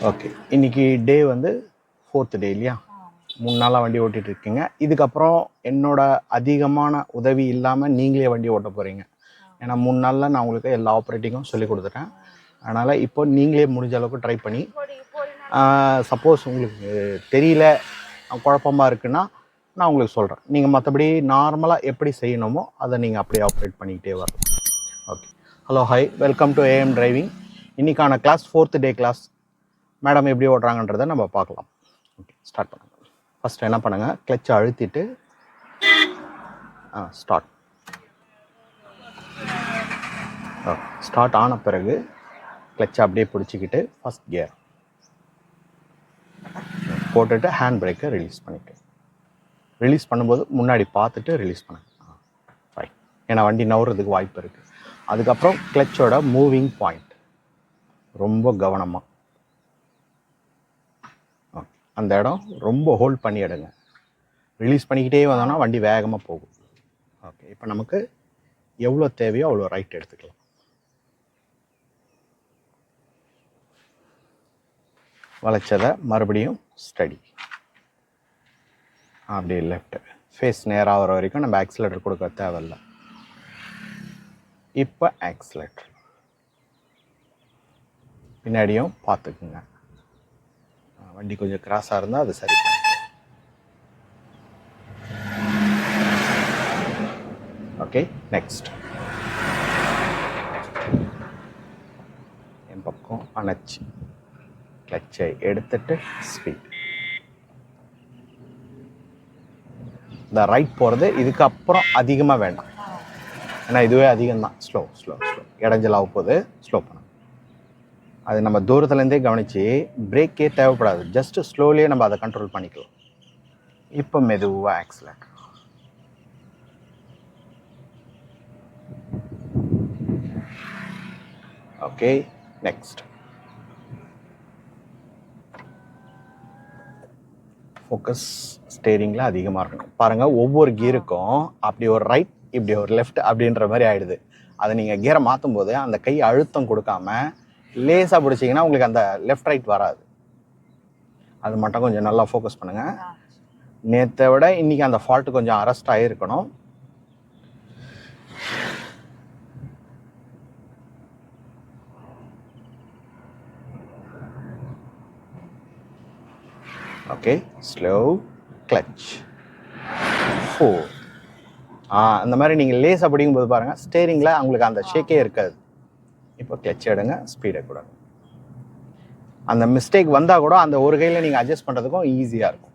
Okay, இன்னைக்கு டே வந்து 4th டே இல்லையா? 3 நாளாக வண்டி ஓட்டிகிட்டு இருக்கீங்க. இதுக்கப்புறம் என்னோட அதிகமான உதவி இல்லாமல் நீங்களே வண்டி ஓட்ட போகிறீங்க. ஏன்னா 3 நாளில் நான் உங்களுக்கு எல்லா ஆப்ரேட்டிங்கும் சொல்லி கொடுத்துட்டேன். அதனால் இப்போ நீங்களே முடிஞ்ச அளவுக்கு ட்ரை பண்ணி, சப்போஸ் உங்களுக்கு தெரியல, குழப்பமாக இருக்குன்னா நான் உங்களுக்கு சொல்கிறேன். நீங்கள் மற்றபடி நார்மலாக எப்படி செய்யணுமோ அதை நீங்கள் அப்படியே ஆப்ரேட் பண்ணிக்கிட்டே வரலாம். Okay, hello, hi, welcome to AM driving. இன்றைக்கான class 4th day class. Madam எப்படி ஓட்டுறாங்கன்றதை நம்ம பார்க்கலாம். ஓகே, ஸ்டார்ட் பண்ணுங்கள். ஃபஸ்ட்டு என்ன பண்ணுங்கள், கிளச்சை அழுத்திட்டு ஸ்டார்ட். ஸ்டார்ட் ஆன பிறகு கிளச்சை அப்படியே பிடிச்சிக்கிட்டு ஃபஸ்ட் கியர் போட்டுட்டு ஹேண்ட் பிரேக்கை ரிலீஸ் பண்ணிவிட்டு, ரிலீஸ் பண்ணும்போது முன்னாடி பார்த்துட்டு ரிலீஸ் பண்ணுங்க. ரைட், ஏன்னா வண்டி நவுறதுக்கு வாய்ப்பு இருக்குது. அதுக்கப்புறம் கிளச்சோட மூவிங் பாயிண்ட் ரொம்ப கவனமாக, அந்த இடம் ரொம்ப ஹோல்ட் பண்ணி எடுங்க. ரிலீஸ் பண்ணிக்கிட்டே வந்தோன்னா வண்டி வேகமாக போகும். ஓகே, இப்போ நமக்கு எவ்வளோ தேவையோ அவ்வளோ ரைட் எடுத்துக்கலாம். வளைச்சதை மறுபடியும் ஸ்டடி, அப்படியே லெஃப்ட் ஃபேஸ் நேராக வர வரைக்கும் நம்ம ஆக்சிலேட்டர் கொடுக்க தேவையில்லை. இப்போ ஆக்சிலேட்டர் பின்னாடியும் பார்த்துக்குங்க. வண்டி கொஞ்சம் கிராஸாக இருந்தால் அது சரி பண்ணி. ஓகே, நெக்ஸ்ட் என் பக்கம் அணைச்சி கிளச்சை எடுத்துட்டு ஸ்பீட். இந்த ரைட் போகிறது இதுக்கப்புறம் அதிகமாக வேண்டாம், ஏன்னா இதுவே அதிகம்தான். ஸ்லோ ஸ்லோ ஸ்லோ இடைஞ்சலாக போகுது, ஸ்லோ பண்ண. அது நம்ம தூரத்துலேருந்தே கவனித்து பிரேக்கே தேவைப்படாது, ஜஸ்ட்டு ஸ்லோலியே நம்ம அதை கண்ட்ரோல் பண்ணிக்கலாம். இப்போ மெதுவாக ஆக்சிலேட்டர். ஓகே, நெக்ஸ்ட் ஃபோக்கஸ் ஸ்டேரிங்கில் அதிகமாக இருக்கணும். பாருங்கள், ஒவ்வொரு கியருக்கும் அப்படி ஒரு ரைட், இப்படி ஒரு லெஃப்ட் அப்படின்ற மாதிரி ஆகிடுது. அதை நீங்கள் கியரை மாற்றும் போது அந்த கை அழுத்தம் கொடுக்காம லேசாக பிடிச்சிங்கன்னா உங்களுக்கு அந்த லெஃப்ட் ரைட் வராது. அது மட்டும் கொஞ்சம் நல்லா ஃபோக்கஸ் பண்ணுங்கள். நேற்றை விட இன்றைக்கி அந்த ஃபால்ட்டு கொஞ்சம் அரெஸ்ட் ஆகிருக்கணும். Okay, slow clutch 4. அந்த மாதிரி நீங்கள் லேஸாக பிடிக்கும்போது பாருங்கள், ஸ்டேரிங்கில் உங்களுக்கு அந்த ஷேக்கே இருக்காது. இப்போ கிளச் எடுங்க, ஸ்பீடை கூட. அந்த மிஸ்டேக் வந்தால் கூட அந்த ஒரு கையில் நீங்கள் அட்ஜஸ்ட் பண்ணுறதுக்கும் ஈஸியாக இருக்கும்.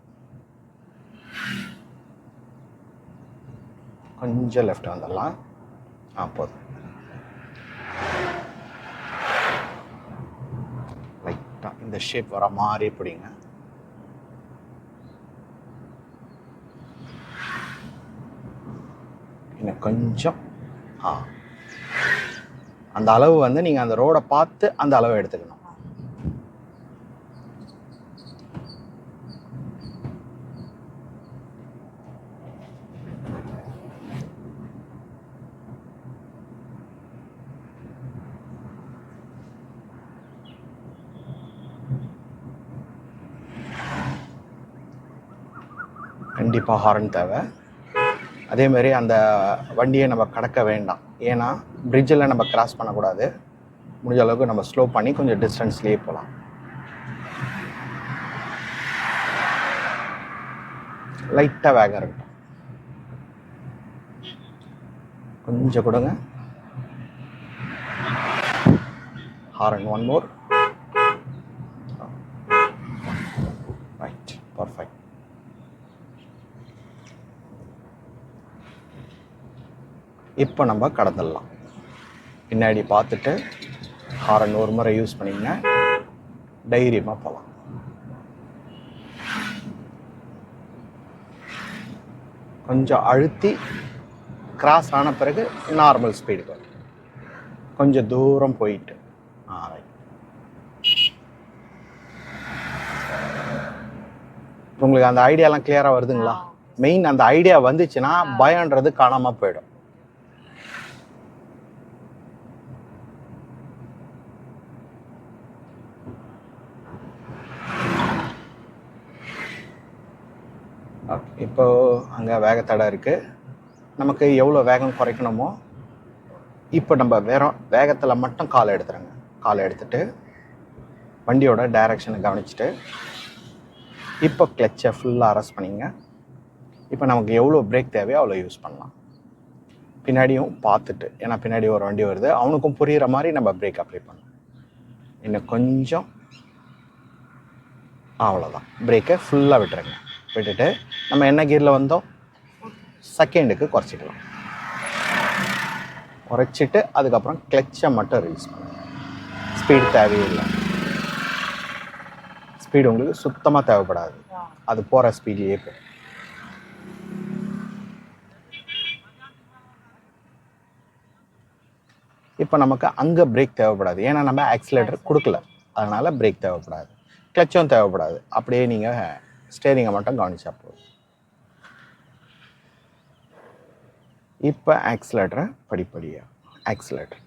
கொஞ்சம் லெஃப்ட் வந்துடலாம். போதும். லைட்டாக இந்த ஷேப் வர மாதிரி பிடிங்க. இன்னும் கொஞ்சம். அந்த அளவு வந்து நீங்கள் அந்த ரோடை பார்த்து அந்த அளவை எடுத்துக்கணும். கண்டிப்பாக ஹார்ன் தேவை. அதேமாதிரி அந்த வண்டியை நம்ம கடக்க வேண்டாம், ஏன்னா பிரிட்ஜில் நம்ம கிராஸ் பண்ணக்கூடாது. முடிஞ்ச அளவுக்கு நம்ம ஸ்லோ பண்ணி கொஞ்சம் டிஸ்டன்ஸ்லேயே போகலாம். லைட்டாக வேகம் இருக்கட்டும், கொஞ்சம் கொடுங்க. Horn one more. Right, perfect. இப்போ நம்ம கடந்துடலாம். பின்னாடி பார்த்துட்டு ஹாரன் ஒரு முறை யூஸ் பண்ணிங்கன்னா தைரியமாக போகலாம். கொஞ்சம் அழுத்தி கிராஸ் ஆன பிறகு நார்மல் ஸ்பீடுக்கு வரும். கொஞ்சம் தூரம் போயிட்டு உங்களுக்கு அந்த ஐடியாலாம் கிளியராக வருதுங்களா? மெயின் அந்த ஐடியா வந்துச்சுன்னா பயம்ன்றது காணாமல் போயிடும். ஓகே, இப்போ அங்கே வேகத்தடை இருக்குது. நமக்கு எவ்வளோ வேகம் குறைக்கணுமோ இப்போ நம்ம வேகத்தில் மட்டும் காலை எடுத்துருங்க. காலை எடுத்துட்டு வண்டியோட டைரக்ஷனை கவனிச்சுட்டு இப்போ கிளச்சை ஃபுல்லாக அரெஸ்ட் பண்ணிங்க. இப்போ நமக்கு எவ்வளோ பிரேக் தேவையோ அவ்வளோ யூஸ் பண்ணலாம். பின்னாடியும் பார்த்துட்டு, ஏன்னா பின்னாடி ஒரு வண்டி வருது, அவனுக்கும் புரிகிற மாதிரி நம்ம பிரேக் அப்ளை பண்ணணும். இன்னும் கொஞ்சம், அவ்வளோதான். பிரேக்கை ஃபுல்லாக விட்டுருங்க. விட்டுட்டு நம்ம என்ன கியரில் வந்தோம், செகண்டுக்கு குறைச்சிக்கலாம். குறைச்சிட்டு அதுக்கப்புறம் கிளச்சை மட்டும் ரிலீஸ் பண்ணுங்க. ஸ்பீடு தேவையில்லை. ஸ்பீடு உங்களுக்கு சுத்தமாக தேவைப்படாது. அது போகிற ஸ்பீட்லேயே போகும். இப்போ நமக்கு அங்கே பிரேக் தேவைப்படாது, ஏன்னா நம்ம ஆக்சிலேட்டர் கொடுக்கல, அதனால் பிரேக் தேவைப்படாது. கிளச்சும் தேவைப்படாது. அப்படியே நீங்கள் ஸ்டேரிங்கை மட்டும் கவனிச்சா போதும். இப்போ ஆக்சிலேட்டரை படிப்படியாக ஆக்சிலேட்டர்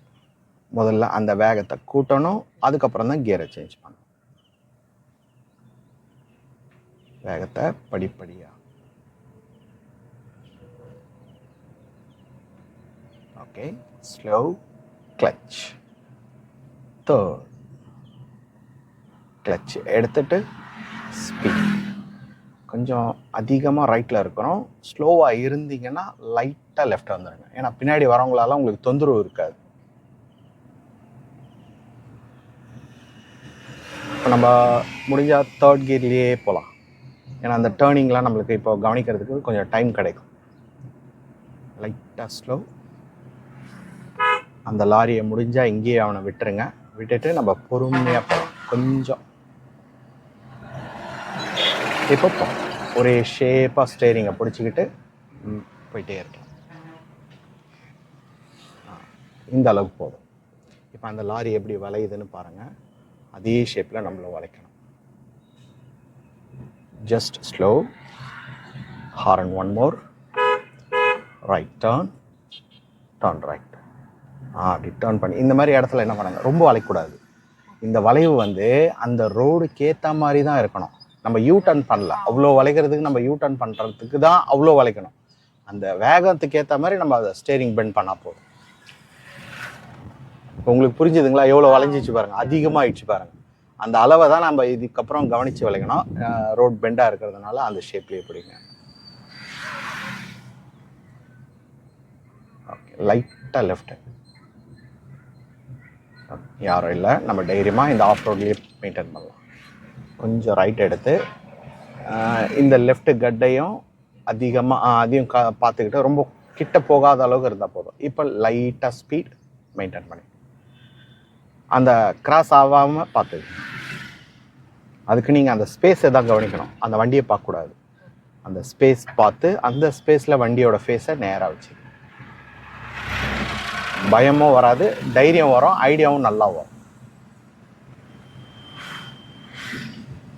முதல்ல அந்த வேகத்தை கூட்டணும், அதுக்கப்புறம் தான் கியரை சேஞ்ச் பண்ணணும். வேகத்தை படிப்படியாக. Okay, slow clutch. Third clutch எடுத்துட்டு ஸ்பீட். கொஞ்சம் அதிகமாக ரைட்டில் இருக்கிறோம். ஸ்லோவாக இருந்தீங்கன்னா லைட்டாக லெஃப்ட் வந்துடுங்க, ஏன்னா பின்னாடி வரவங்களால உங்களுக்கு தொந்தரவு இருக்காது. இப்போ நம்ம முடிஞ்சால் தேர்ட் கியர்லேயே போகலாம், ஏன்னா அந்த டேர்னிங்லாம் நம்மளுக்கு இப்போ கவனிக்கிறதுக்கு கொஞ்சம் டைம் கிடைக்கும். லைட்டாக ஸ்லோ. அந்த லாரியை முடிஞ்சால் இங்கேயே அவனை விட்டுருங்க. விட்டுட்டு நம்ம பொறுமையாக போகலாம் கொஞ்சம். இப்போ ஒரே ஷேப்பாக ஸ்டேரிங்கை பிடிச்சிக்கிட்டு போயிட்டே இருக்கலாம். இந்த அளவுக்கு போதும். இப்போ அந்த லாரி எப்படி வளையுதுன்னு பாருங்கள். அதே ஷேப்பில் நம்மள வளைக்கணும். Just slow. Horn one more. Right turn. Turn right. அப்படி டர்ன் பண்ணி இந்த மாதிரி இடத்துல என்ன பண்ணுங்க, ரொம்ப வளைக்கக்கூடாது. இந்த வளைவு வந்து அந்த ரோடுக்கு ஏற்ற மாதிரி தான் இருக்கணும். நம்ம யூ டர்ன் பண்ணல, அவ்வளோ வளைக்கிறதுக்கு நம்ம யூ டர்ன் பண்ணுறதுக்கு தான் அவ்வளோ வளைக்கணும். அந்த வேகத்துக்கு ஏற்ற மாதிரி நம்ம அதை ஸ்டேரிங் பெண்ட் பண்ணால் போதும். உங்களுக்கு புரிஞ்சுதுங்களா? எவ்வளோ வளைஞ்சிச்சு பாருங்கள், அதிகமாக ஆயிடுச்சு பாருங்கள். அந்த அளவை தான் நம்ம இதுக்கப்புறம் கவனித்து வளைக்கணும். ரோட் பெண்டாக இருக்கிறதுனால அந்த ஷேப்லேயே பிடிங்க. ஓகே, லைட்டாக லெஃப்ட். யாரும் இல்லை, நம்ம தைரியமாக இந்த ஆஃப் ரோட்லேயே மெயின்டைன் பண்ணலாம். கொஞ்சம் ரைட் எடுத்து இந்த லெஃப்ட் கட்டையும் அதையும் பார்த்துக்கிட்டு ரொம்ப கிட்ட போகாத அளவுக்கு இருந்தால் போதும். இப்போ லைட்டாக ஸ்பீட் மெயின்டைன் பண்ணி அந்த கிராஸ் ஆகாமல் பார்த்துக்கணும். அதுக்கு நீங்கள் அந்த ஸ்பேஸை தான் கவனிக்கணும், அந்த வண்டியை பார்க்கக்கூடாது. அந்த ஸ்பேஸ் பார்த்து அந்த ஸ்பேஸில் வண்டியோட ஃபேஸை நேராக வச்சு பயமும் வராது, தைரியம் வரும், ஐடியாவும் நல்லா வரும்.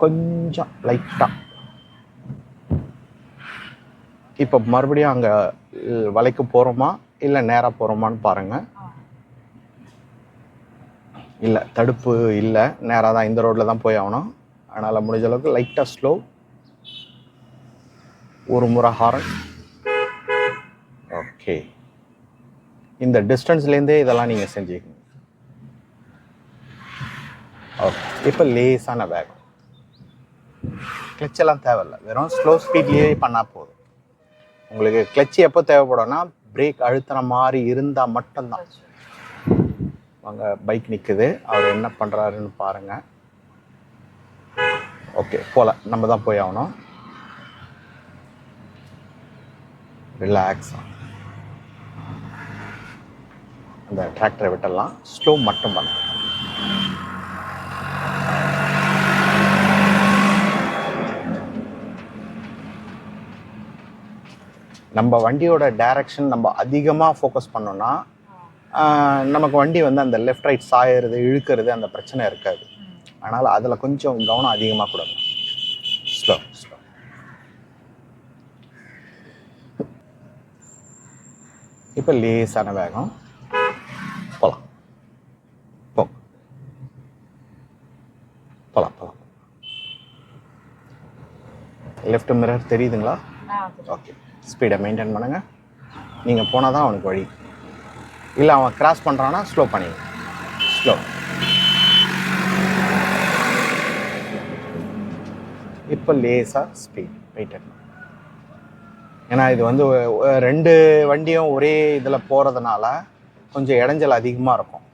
கொஞ்சம் லைட்டாக இப்போ மறுபடியும் அங்கே வளைக்கு போகிறோமா இல்லை நேராக போகிறோமான்னு பாருங்கள். இல்லை, தடுப்பு இல்லை, நேராக தான், இந்த ரோட்டில் தான் போய் ஆகணும். அதனால் முடிஞ்ச அளவுக்கு லைட்டாக ஸ்லோ. ஒரு முறை ஹாரன். ஓகே, இந்த டிஸ்டன்ஸ்லேருந்தே இதெல்லாம் நீங்கள் செஞ்சுக்கணும். ஓகே, இப்போ லேசான வேகம். கிளச்செல்லாம் தேவையில்லை, வெறும் ஸ்லோ ஸ்பீட்லேயே பண்ணால் போதும். உங்களுக்கு கிளச்சு எப்போ தேவைப்படும்னா பிரேக் அழுத்துற மாதிரி இருந்தால் மட்டும்தான். வாங்க, பைக் நிற்குது, அவர் என்ன பண்ணுறாருன்னு பாருங்கள். ஓகே, போகல, நம்ம தான் போய் ஆகணும். ரிலாக்ஸ். அந்த டிராக்டரை விட்டுடலாம், ஸ்லோ மட்டும் பண்ண. நம்ம வண்டியோட டைரக்ஷன் நம்ம அதிகமாக ஃபோக்கஸ் பண்ணோன்னா நமக்கு வண்டி வந்து அந்த லெஃப்ட் ரைட் சாயறது இழுக்கிறது அந்த பிரச்சனை இருக்காது. அதனால் அதில் கொஞ்சம் கவனம் அதிகமாக கொடுங்க. Slow slow. இப்போ லேசான வேகம். போகலாம் போகலாம் போகலாம். லெஃப்ட் மிரர் தெரியுதுங்களா? ஓகே, ஸ்பீடை மெயின்டைன் பண்ணுங்க. நீங்கள் போனால் தான் அவனுக்கு வழி. இல்லை அவன் கிராஸ் பண்ணுறான்னா ஸ்லோ பண்ணிங்க. ஸ்லோ. இப்போ லேசாக ஸ்பீட் மெயின்டைன். ஏன்னா இது வந்து 2 வண்டியும் ஒரே இதில் போகிறதுனால கொஞ்சம் இடைஞ்சல் அதிகமாக இருக்கும்.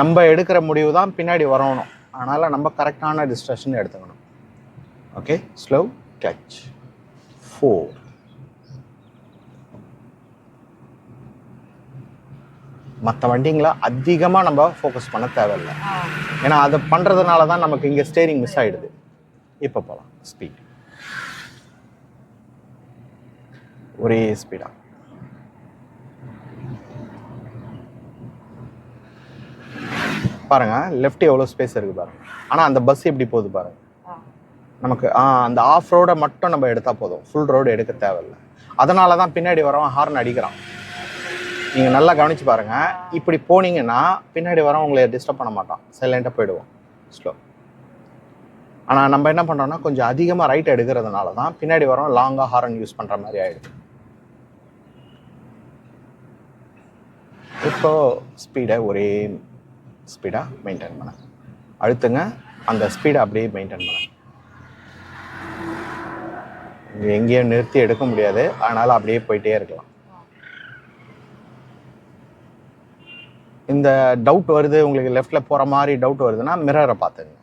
நம்ம எடுக்கிற முடிவு தான் பின்னாடி வரணும். அதனால் நம்ம கரெக்டான டிஸ்ட்ரக்ஷன் எடுத்துக்கணும். Okay, slow clutch 4. மற்ற வண்டிங்களை அதிகமாக நம்ம ஃபோக்கஸ் பண்ண தேவையில்லை. ஏன்னா அதை பண்ணுறதுனால தான் நமக்கு இங்கே ஸ்டேரிங் மிஸ் ஆகிடுது. இப்போ போகலாம் ஸ்பீட், ஒரே ஸ்பீடாக. பாருங்க லெஃப்ட் எவ்வளோ ஸ்பேஸ் இருக்குது பாருங்க. ஆனால் அந்த பஸ் எப்படி போகுது பாருங்க. நமக்கு அந்த ஆஃப் ரோடை மட்டும் நம்ம எடுத்தால் போதும், ஃபுல் ரோடு எடுக்க தேவையில்லை. அதனால தான் பின்னாடி வரவன் ஹார்ன் அடிக்கிறான். நீங்கள் நல்லா கவனித்து பாருங்கள். இப்படி போனீங்கன்னா பின்னாடி வரவன் உங்களை டிஸ்டர்ப் பண்ண மாட்டான், சைலண்ட்டாக போயிடுவோம். ஸ்லோ. ஆனால் நம்ம என்ன பண்ணுறோம்னா கொஞ்சம் அதிகமாக ரைட் எடுக்கிறதுனால தான் பின்னாடி வரவன் லாங்காக ஹார்ன் யூஸ் பண்ணுற மாதிரி ஆகிடுது. இப்போ ஸ்பீடை ஒரே ஸ்பீடாக மெயின்டைன் பண்ண அழுத்துங்க. அந்த ஸ்பீடை அப்படியே மெயின்டைன் பண்ண. எங்கேயும் நிறுத்தி எடுக்க முடியாது, அதனால் அப்படியே போயிட்டே இருக்கலாம். இந்த டவுட் வருது உங்களுக்கு, லெஃப்டில் போகிற மாதிரி டவுட் வருதுன்னா மிரரை பார்த்துங்க.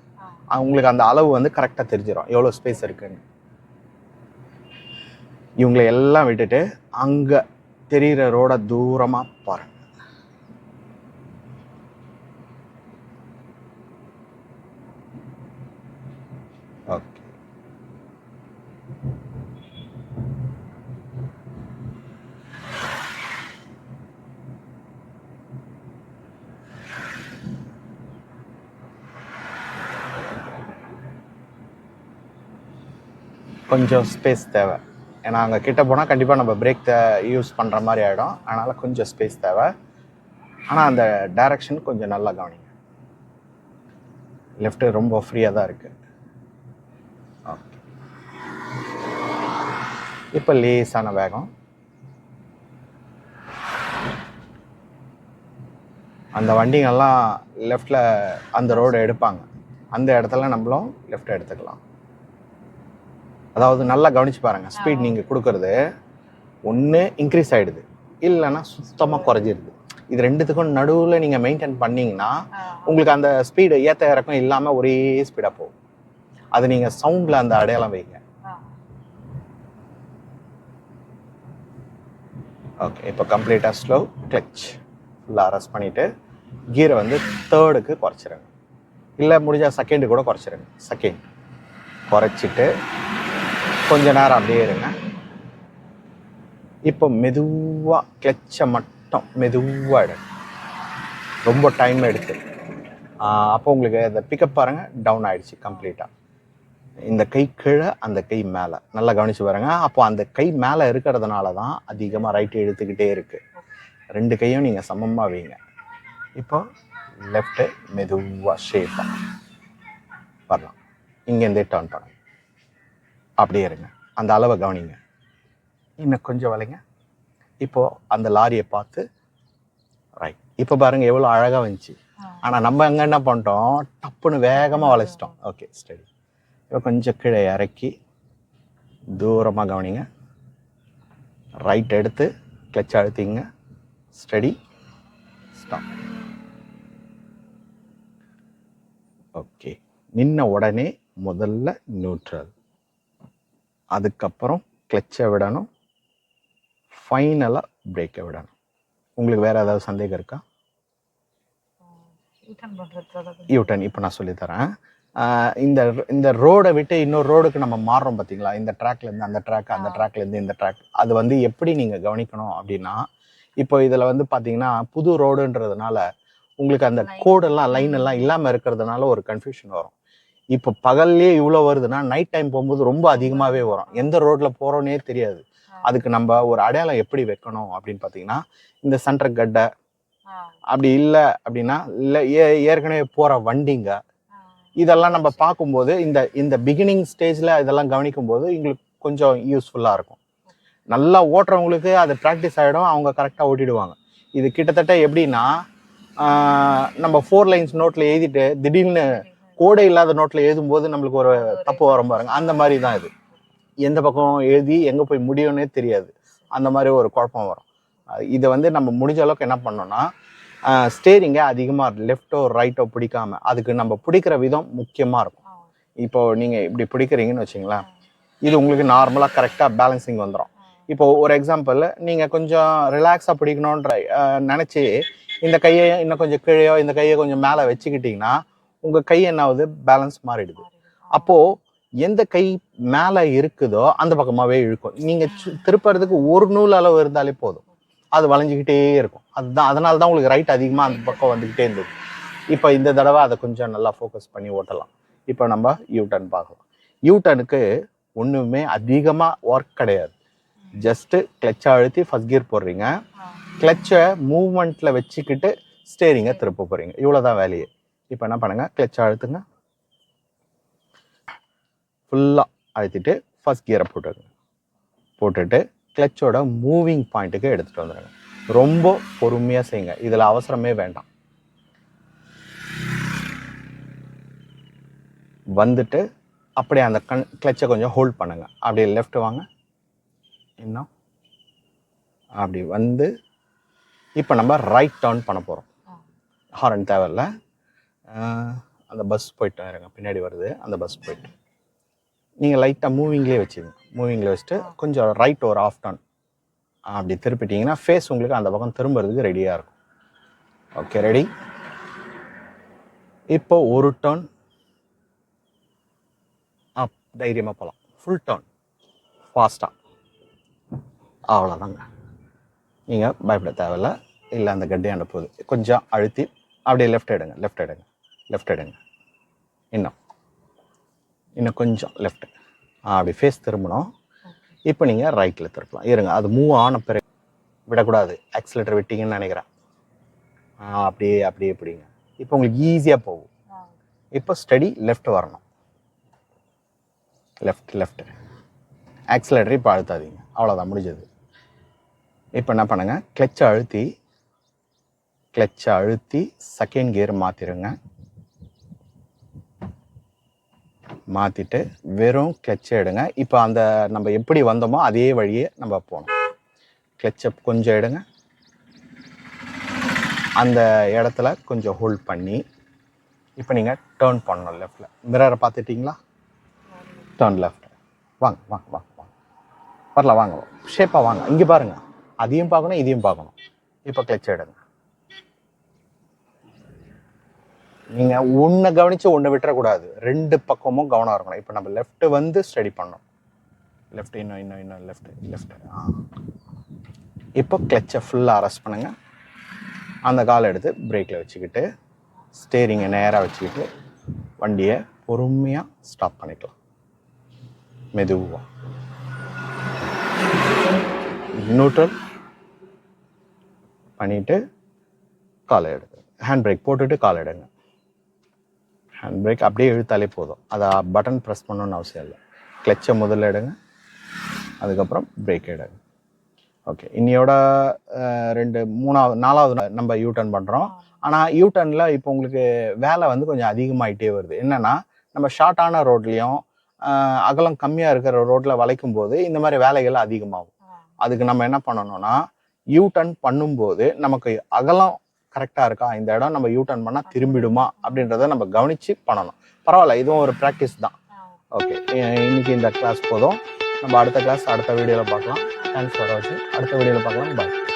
உங்களுக்கு அந்த அளவு வந்து கரெக்டாக தெரிஞ்சிடும் எவ்வளோ ஸ்பேஸ் இருக்குன்னு. இவங்களை எல்லாம் விட்டுட்டு அங்கே தெரிகிற ரோட தூரமாக பாருங்க. ஓகே, கொஞ்சம் ஸ்பேஸ் தேவை. ஏன்னா அங்கே கிட்ட போனால் கண்டிப்பாக நம்ம பிரேக் யூஸ் பண்ணுற மாதிரி ஆகிடும். அதனால் கொஞ்சம் ஸ்பேஸ் தேவை. ஆனால் அந்த டைரக்ஷன் கொஞ்சம் நல்லா கவனிங்க. லெஃப்ட்டு ரொம்ப ஃப்ரீயாக தான் இருக்குது. ஓகே, இப்போ லேசான வேகம். அந்த வண்டிங்கெல்லாம் லெஃப்டில் அந்த ரோடு எடுப்பாங்க, அந்த இடத்துல நம்மளும் லெஃப்ட் எடுத்துக்கலாம். அதாவது நல்லா கவனிச்சு பாருங்கள். ஸ்பீட் நீங்கள் கொடுக்கறது ஒன்று இன்க்ரீஸ் ஆகிடுது, இல்லைன்னா சுத்தமாக குறைஞ்சிருது. இது ரெண்டுத்துக்கும் நடுவில் நீங்கள் மெயின்டைன் பண்ணிங்கன்னா உங்களுக்கு அந்த ஸ்பீடு ஏற்ற இறக்கம் இல்லாமல் ஒரே ஸ்பீடாக போகும். அது நீங்கள் சவுண்டில் அந்த அடையாளம் வைங்க. ஓகே, இப்போ கம்ப்ளீட்டாக ஸ்லோ கிளச் ஃபுல்லாக அரெஸ்ட் பண்ணிவிட்டு கீரை வந்து 3rd குறைச்சிருங்க. இல்லை முடிஞ்சால் 2nd கூட குறைச்சிருங்க. 2nd குறைச்சிட்டு கொஞ்ச நேரம் அப்படியே இருங்க. இப்போ மெதுவாக கிளச்சை மட்டும் மெதுவாக எடுங்க, ரொம்ப டைம் எடுத்து. அப்போ உங்களுக்கு அந்த பிக்கப் பாருங்கள் டவுன் ஆகிடுச்சு கம்ப்ளீட்டாக. இந்த கை கீழே, அந்த கை மேலே, நல்லா கவனித்து பாருங்க. அப்போ அந்த கை மேலே இருக்கிறதுனால தான் அதிகமாக ரைட்டு இழுத்துக்கிட்டே இருக்குது. 2 கையும் நீங்கள் சமமாக வைங்க. இப்போ லெஃப்ட்டு மெதுவாக ஷேப்பாக வரலாம். இங்கேருந்தே டர்ன் பண்ணுங்க, அப்படியே இருங்க. அந்த அளவை கவனிங்க. இன்னும் கொஞ்சம் வளைங்க. இப்போது அந்த லாரியை பார்த்து ரைட். இப்போ பாருங்கள் எவ்வளோ அழகாக வந்துச்சு. ஆனால் நம்ம அங்கே என்ன பண்ணிட்டோம், டப்புன்னு வேகமாக வளைச்சிட்டோம். Okay, study. இப்போ கொஞ்சம் கீழே இறக்கி தூரமாக கவனிங்க. ரைட் எடுத்து கிளச் அழுத்திங்க. Steady, stop. ஓகே, நின்ன உடனே முதல்ல நியூட்ரல், அதுக்கப்புறம் கிளச்சை விடணும், ஃபைனலாக பிரேக்கை விடணும். உங்களுக்கு வேறு ஏதாவது சந்தேகம் இருக்கா? யூட்டன் இப்போ நான் சொல்லித்தரேன். இந்த இந்த ரோடை விட்டு இன்னொரு ரோடுக்கு நம்ம மாறுறோம் பார்த்தீங்களா, இந்த ட்ராக்லேருந்து அந்த ட்ராக், அந்த ட்ராக்லேருந்து இந்த ட்ராக். அது வந்து எப்படி நீங்கள் கவனிக்கணும் அப்படின்னா, இப்போ இதில் வந்து பார்த்தீங்கன்னா புது ரோடுன்றதுனால உங்களுக்கு அந்த கோடெல்லாம் லைன் எல்லாம் இல்லாமல் இருக்கிறதுனால ஒரு கன்ஃபியூஷன் வரும். இப்போ பகல்லே இவ்வளோ வருதுன்னா நைட் டைம் போகும்போது ரொம்ப அதிகமாகவே வரும். எந்த ரோட்டில் போகிறோன்னே தெரியாது. அதுக்கு நம்ம ஒரு அடையாளம் எப்படி வைக்கணும் அப்படின்னு பார்த்தீங்கன்னா, இந்த சென்டர் கட்டை அப்படி இல்லை அப்படின்னா, இல்லை ஏற்கனவே போகிற வண்டிங்க, இதெல்லாம் நம்ம பார்க்கும்போது இந்த இந்த பிகினிங் ஸ்டேஜில் இதெல்லாம் கவனிக்கும் போது எங்களுக்கு கொஞ்சம் யூஸ்ஃபுல்லாக இருக்கும். நல்லா ஓட்டுறவங்களுக்கு அது ப்ராக்டிஸ் ஆகிடும், அவங்க கரெக்டாக ஓட்டிடுவாங்க. இது கிட்டத்தட்ட எப்படின்னா நம்ம 4 லைன்ஸ் நோட்டில் எழுதிட்டு திடீர்னு கோடை இல்லாத நோட்டில் எழுதும்போது நம்மளுக்கு ஒரு தப்பு வரும் பாருங்க, அந்த மாதிரி தான் இது. எந்த பக்கம் எழுதி எங்கே போய் முடியும்னே தெரியாது, அந்த மாதிரி ஒரு குழப்பம் வரும். இதை வந்து நம்ம முடிஞ்ச அளவுக்கு என்ன பண்ணோம்னா ஸ்டேரிங்கை அதிகமாக லெஃப்டோ ரைட்டோ பிடிக்காம, அதுக்கு நம்ம பிடிக்கிற விதம் முக்கியமாக இருக்கும். இப்போ நீங்கள் இப்படி பிடிக்கிறீங்கன்னு வச்சிங்களேன், இது உங்களுக்கு நார்மலாக கரெக்டாக பேலன்சிங் வந்துடும். இப்போ ஒரு எக்ஸாம்பிள், நீங்கள் கொஞ்சம் ரிலாக்ஸாக பிடிக்கணுன்ற நினச்சி இந்த கையை இன்னும் கொஞ்சம் கீழேயோ இந்த கையை கொஞ்சம் மேலே வச்சுக்கிட்டிங்கன்னா உங்கள் கை என்ன ஆகுது, பேலன்ஸ் மாறிடுது. அப்போது எந்த கை மேலே இருக்குதோ அந்த பக்கமாகவே இழுக்கும். நீங்கள் திருப்புறதுக்கு ஒரு நூல் அளவு இருந்தாலே போதும், அது வளைஞ்சிக்கிட்டே இருக்கும். அதுதான், அதனால தான் உங்களுக்கு ரைட் அதிகமாக அந்த பக்கம் வந்துக்கிட்டே இருந்தது. இப்போ இந்த தடவை அதை கொஞ்சம் நல்லா ஃபோக்கஸ் பண்ணி ஓட்டலாம். இப்போ நம்ம யூ-டர்ன் பார்க்கலாம். யூ-டர்னுக்கு ஒன்றுமே அதிகமாக ஒர்க் கிடையாது. ஜஸ்ட்டு கிளச்சை அழுத்தி ஃபர்ஸ்ட் கியர் போடுறீங்க, கிளச்சை மூவ்மெண்ட்டில் வச்சுக்கிட்டு ஸ்டேரிங்கை திருப்ப போகிறீங்க, இவ்வளோதான் வேலையே. இப்போ என்ன பண்ணுங்கள், கிளச்சை அழுத்துங்க, ஃபுல்லாக அழுத்திட்டு ஃபர்ஸ்ட் கியரை போட்டுட்டு கிளச்சோட மூவிங் பாயிண்ட்டுக்கு எடுத்துகிட்டு வந்துடுங்க. ரொம்ப பொறுமையாக செய்யுங்க, இதில் அவசரமே வேண்டாம். வந்துட்டு அப்படியே அந்த கிளச்சை கொஞ்சம் ஹோல்ட் பண்ணுங்கள். அப்படியே லெஃப்ட் வாங்க, இன்னும் அப்படி வந்து இப்போ நம்ம ரைட் டர்ன் பண்ண போகிறோம். ஹாரன் தேவையில்ல, அந்த பஸ் போயிட்டு இருங்க, பின்னாடி வருது அந்த பஸ் போயிட்டு நீங்கள் லைட்டாக மூவிங்லேயே வச்சுக்கோங்க. மூவிங்கில் வச்சுட்டு கொஞ்சம் ரைட் ஒரு ஆஃப் டர்ன் அப்படி திருப்பிட்டிங்கன்னா ஃபேஸ் உங்களுக்கு அந்த பக்கம் திரும்புறதுக்கு ரெடியாக இருக்கும். Okay, ready? இப்போ ஒரு டர்ன் அப், தைரியமாக போகலாம். ஃபுல் டர்ன் ஃபாஸ்ட்டாக, அவ்வளோதாங்க. நீங்கள் பயப்பட தேவையில்ல. இல்லை அந்த கட்டியாண்ட போகுது, கொஞ்சம் அழுத்தி அப்படியே லெஃப்ட் எடுங்க. இன்னும் கொஞ்சம் லெஃப்ட், அப்படி ஃபேஸ் திரும்பணும். இப்போ நீங்கள் ரைட்டில் திருப்பலாம். இருங்க, அது மூவ் ஆன பிறகு விடக்கூடாது, ஆக்சிலேட்டர் விட்டிங்கன்னு நினைக்கிறேன். அப்படியே பிடிங்க. இப்போ உங்களுக்கு ஈஸியாக போகும். இப்போ ஸ்டடி லெஃப்ட் வரணும், லெஃப்ட் ஆக்சிலேட்டர் இப்போ அழுத்தாதீங்க, அவ்வளோதான், முடிஞ்சது. இப்போ என்ன பண்ணுங்கள், கிளச்சை அழுத்தி செகண்ட் கியர் மாற்றிடுங்க. மாற்றிட்டு வெறும் கிளச்சை எடுங்க. இப்போ அந்த நம்ம எப்படி வந்தோமோ அதே வழியே நம்ம போகணும். கிளச்சை கொஞ்சம் எடுங்க, அந்த இடத்துல கொஞ்சம் ஹோல்ட் பண்ணி இப்போ நீங்கள் டேர்ன் பண்ணணும் லெஃப்டில். மிரரை பார்த்துட்டிங்களா? Turn left. வாங்க வரலாம், வாங்க ஷேப்பாக வாங்க. இங்கே பாருங்கள், அதையும் பார்க்கணும் இதையும் பார்க்கணும். இப்போ கிளச்சை எடுங்க. நீங்கள் ஒன்றை கவனித்து ஒன்றை விட்டுறக்கூடாது, ரெண்டு பக்கமும் கவனம் இருக்கணும். இப்போ நம்ம லெஃப்ட்டு வந்து ஸ்டடி பண்ணோம், லெஃப்ட் இன்னும் லெஃப்ட். இப்போ கிளச்சை ஃபுல்லாக அரெஸ்ட் பண்ணுங்கள். அந்த காலை எடுத்து பிரேக்கில் வச்சுக்கிட்டு ஸ்டேரிங்கை நேராக வச்சுக்கிட்டு வண்டியை பொறுமையாக ஸ்டாப் பண்ணிக்கலாம். மெதுவாக நியூட்ரல் பண்ணிவிட்டு காலை எடுத்து ஹேண்ட் பிரேக் போட்டுட்டு காலை எடுங்க. ஹேண்ட் பிரேக் அப்படியே இழுத்தாலே போதும், அதை பட்டன் ப்ரெஸ் பண்ணணுன்னு அவசியம் இல்லை. கிளச்சை முதல்ல எடுங்க, அதுக்கப்புறம் பிரேக் எடுங்க. ஓகே, இன்னையோட 2, 3வது 4வது நம்ம யூ-டர்ன் பண்ணுறோம். ஆனால் யூ-டர்னில் இப்போ உங்களுக்கு வேலை வந்து கொஞ்சம் அதிகமாகிட்டே வருது. என்னென்னா, நம்ம ஷார்ட்டான ரோட்லேயும் அகலம் கம்மியாக இருக்கிற ரோட்டில் வளைக்கும் போது இந்த மாதிரி வேலைகள் அதிகமாகும். அதுக்கு நம்ம என்ன பண்ணணும்னா, யூ-டர்ன் பண்ணும்போது நமக்கு அகலம் கரெக்டாக இருக்கா, இந்த இடம் நம்ம யூ-டர்ன் பண்ணால் திரும்பிடுமா அப்படின்றத நம்ம கவனித்து பண்ணணும். பரவாயில்ல, இதுவும் ஒரு ப்ராக்டிஸ் தான். ஓகே, இன்னைக்கு இந்த கிளாஸ் போதும். நம்ம அடுத்த கிளாஸ் அடுத்த வீடியோவில் பார்க்கலாம். தேங்க்ஸ் ஃபார் வாட்சிங். அடுத்த வீடியோவில் பார்க்கலாம். பாய்.